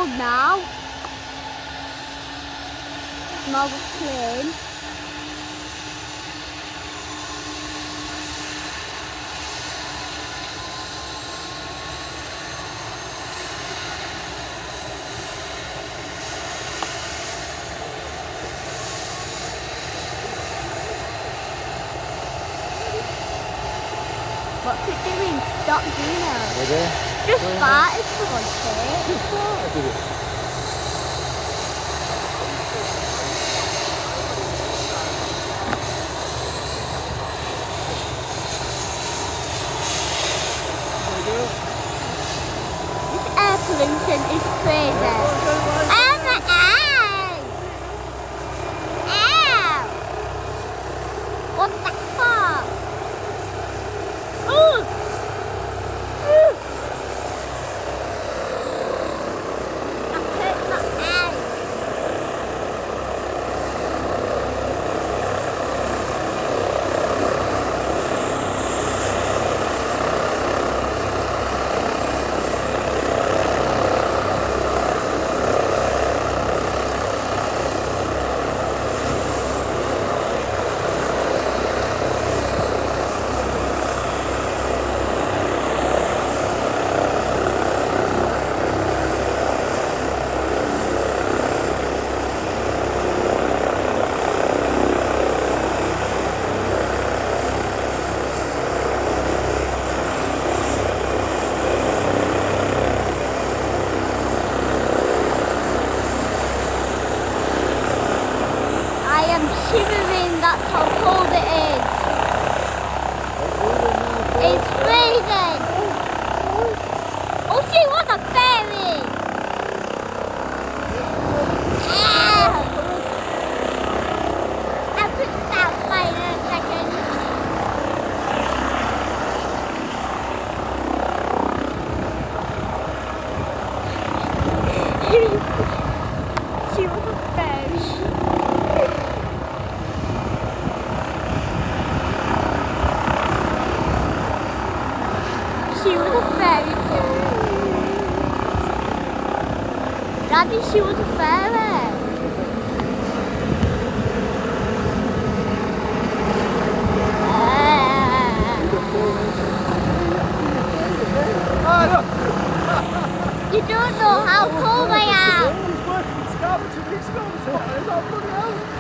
cold now. Smell the plane. What's it doing? Stop doing it. Ready? Just farted for God's sake. Just farted, did it? This air pollution is crazy. Oh my eye! Ow! What's that for? Ooh! That hurts my eye. I am shivering, that's how cold it is. It's freezing. Oh see, what a berry. I'll put that fire in a second. She was a berry. She was a fairy too. Daddy, she was a fairy. You don't know how cold I am. He's working with Scarlet 2 weeks ago. Is that bloody hell?